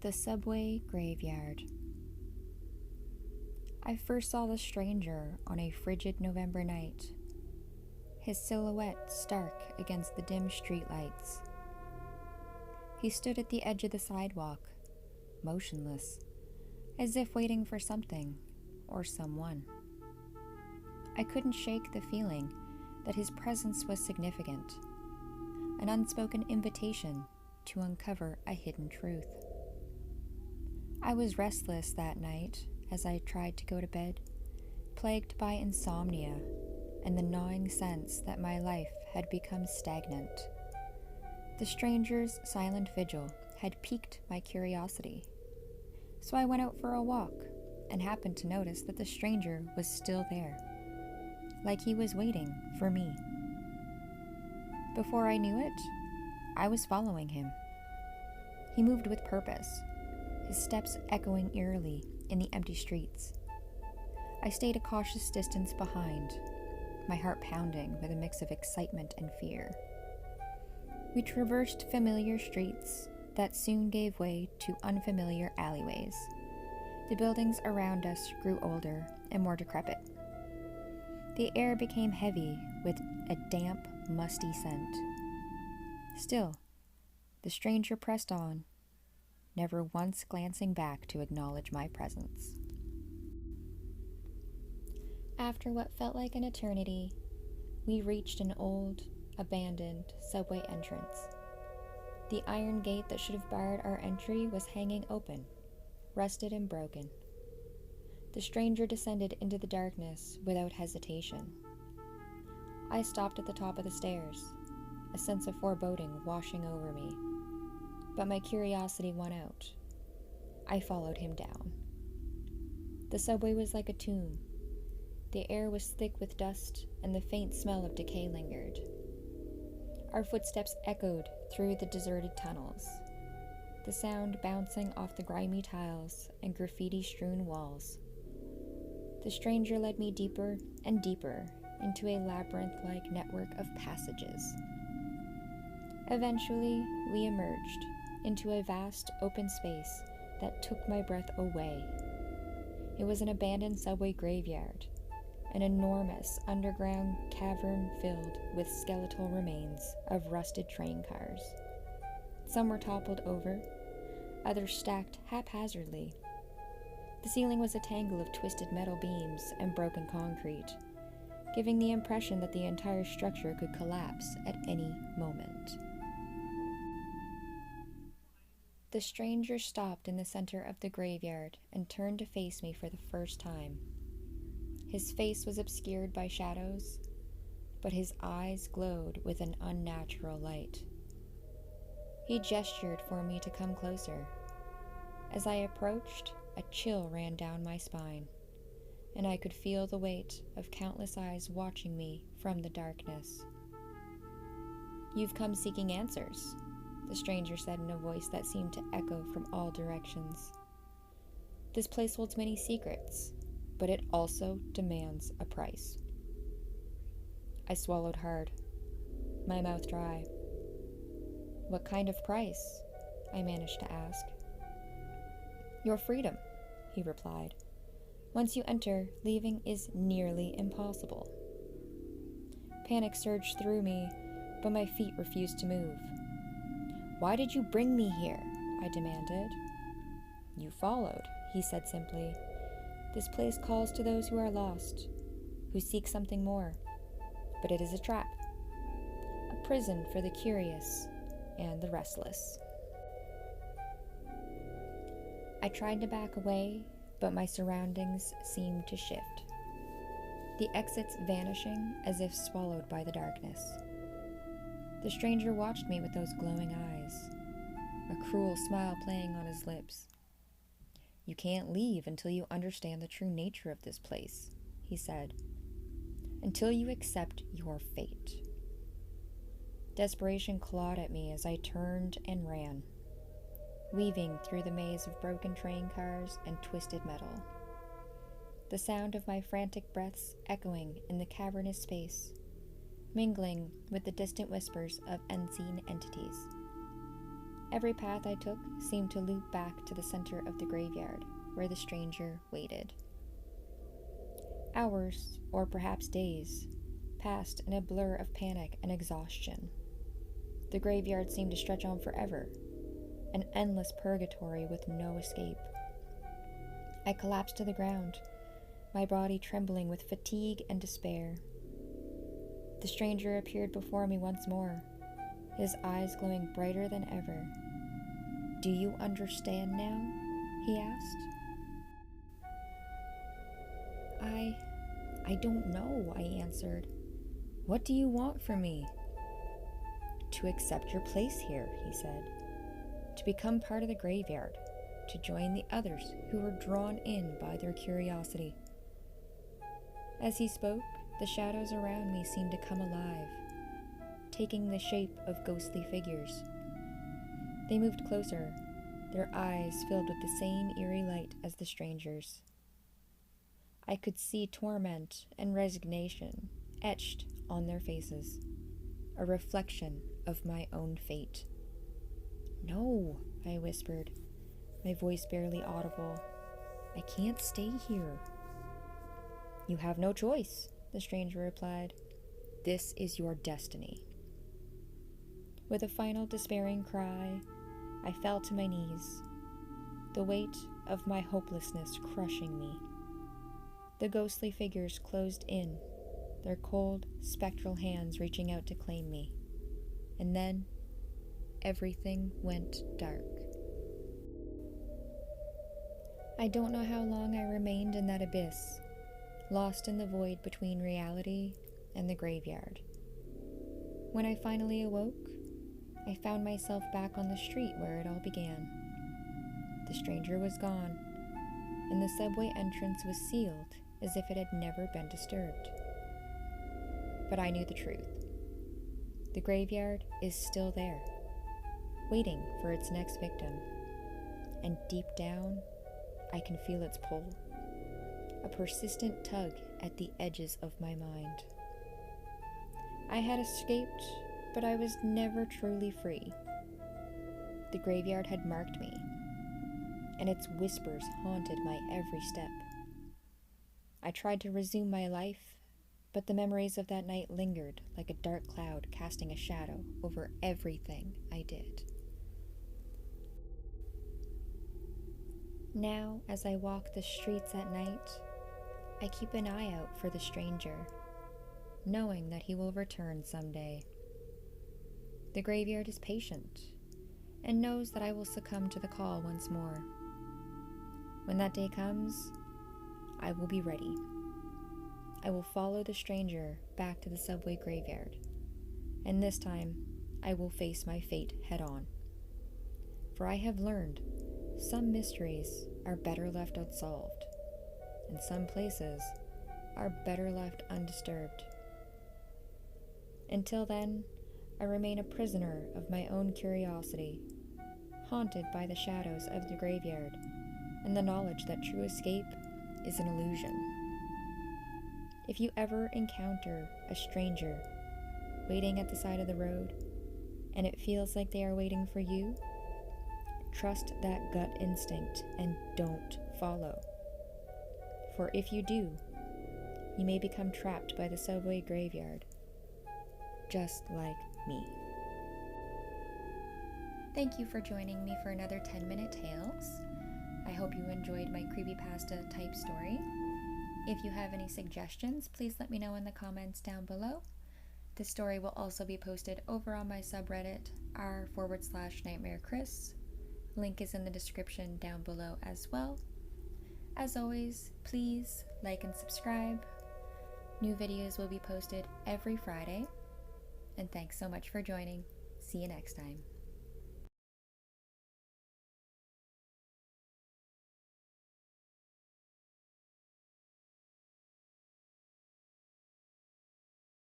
The subway graveyard. I first saw the stranger on a frigid November night, his silhouette stark against the dim streetlights. He stood at the edge of the sidewalk, motionless, as if waiting for something or someone. I couldn't shake the feeling that his presence was significant, an unspoken invitation to uncover a hidden truth. I was restless that night as I tried to go to bed, plagued by insomnia and the gnawing sense that my life had become stagnant. The stranger's silent vigil had piqued my curiosity, so I went out for a walk and happened to notice that the stranger was still there, like he was waiting for me. Before I knew it, I was following him. He moved with purpose, his steps echoing eerily in the empty streets. I stayed a cautious distance behind, my heart pounding with a mix of excitement and fear. We traversed familiar streets that soon gave way to unfamiliar alleyways. The buildings around us grew older and more decrepit. The air became heavy with a damp, musty scent. Still, the stranger pressed on, never once glancing back to acknowledge my presence. After what felt like an eternity, we reached an old, abandoned subway entrance. The iron gate that should have barred our entry was hanging open, rusted and broken. The stranger descended into the darkness without hesitation. I stopped at the top of the stairs, a sense of foreboding washing over me. But my curiosity won out. I followed him down. The subway was like a tomb. The air was thick with dust, and the faint smell of decay lingered. Our footsteps echoed through the deserted tunnels, the sound bouncing off the grimy tiles and graffiti-strewn walls. The stranger led me deeper and deeper into a labyrinth-like network of passages. Eventually, we emerged into a vast open space that took my breath away. It was an abandoned subway graveyard, an enormous underground cavern filled with skeletal remains of rusted train cars. Some were toppled over, others stacked haphazardly. The ceiling was a tangle of twisted metal beams and broken concrete, giving the impression that the entire structure could collapse at any moment. The stranger stopped in the center of the graveyard and turned to face me for the first time. His face was obscured by shadows, but his eyes glowed with an unnatural light. He gestured for me to come closer. As I approached, a chill ran down my spine, and I could feel the weight of countless eyes watching me from the darkness. "You've come seeking answers," the stranger said in a voice that seemed to echo from all directions. "This place holds many secrets, but it also demands a price." I swallowed hard, my mouth dry. "What kind of price?" I managed to ask. "Your freedom," he replied. "Once you enter, leaving is nearly impossible." Panic surged through me, but my feet refused to move. "Why did you bring me here?" I demanded. "You followed," he said simply. "This place calls to those who are lost, who seek something more. But it is a trap, a prison for the curious and the restless." I tried to back away, but my surroundings seemed to shift, the exits vanishing as if swallowed by the darkness. The stranger watched me with those glowing eyes, a cruel smile playing on his lips. "You can't leave until you understand the true nature of this place," he said, "until you accept your fate." Desperation clawed at me as I turned and ran, weaving through the maze of broken train cars and twisted metal. The sound of my frantic breaths echoing in the cavernous space, mingling with the distant whispers of unseen entities. Every path I took seemed to loop back to the center of the graveyard, where the stranger waited. Hours, or perhaps days, passed in a blur of panic and exhaustion. The graveyard seemed to stretch on forever, an endless purgatory with no escape. I collapsed to the ground, my body trembling with fatigue and despair. The stranger appeared before me once more, his eyes glowing brighter than ever. "Do you understand now?" he asked. I don't know," I answered. "What do you want from me?" "To accept your place here," he said. "To become part of the graveyard, to join the others who were drawn in by their curiosity." As he spoke, the shadows around me seemed to come alive, taking the shape of ghostly figures. They moved closer, their eyes filled with the same eerie light as the stranger's. I could see torment and resignation etched on their faces, a reflection of my own fate. "No," I whispered, my voice barely audible. "I can't stay here." "You have no choice," the stranger replied. "This is your destiny." With a final despairing cry, I fell to my knees, the weight of my hopelessness crushing me. The ghostly figures closed in, their cold, spectral hands reaching out to claim me. And then, everything went dark. I don't know how long I remained in that abyss, lost in the void between reality and the graveyard. When I finally awoke, I found myself back on the street where it all began. The stranger was gone, and the subway entrance was sealed as if it had never been disturbed. But I knew the truth. The graveyard is still there, waiting for its next victim. And deep down, I can feel its pull, a persistent tug at the edges of my mind. I had escaped, but I was never truly free. The graveyard had marked me, and its whispers haunted my every step. I tried to resume my life, but the memories of that night lingered like a dark cloud casting a shadow over everything I did. Now, as I walk the streets at night, I keep an eye out for the stranger, knowing that he will return someday. The graveyard is patient and knows that I will succumb to the call once more. When that day comes, I will be ready. I will follow the stranger back to the subway graveyard, and this time I will face my fate head on. For I have learned some mysteries are better left unsolved, and some places are better left undisturbed. Until then, I remain a prisoner of my own curiosity, haunted by the shadows of the graveyard and the knowledge that true escape is an illusion. If you ever encounter a stranger waiting at the side of the road, and it feels like they are waiting for you, trust that gut instinct and don't follow. For if you do, you may become trapped by the subway graveyard, just like me. Thank you for joining me for another 10-minute Tales. I hope you enjoyed my creepypasta type story. If you have any suggestions, please let me know in the comments down below. The story will also be posted over on my subreddit, r/NightmareKrys. Link is in the description down below as well. As always, please like and subscribe. New videos will be posted every Friday. And thanks so much for joining. See you next time.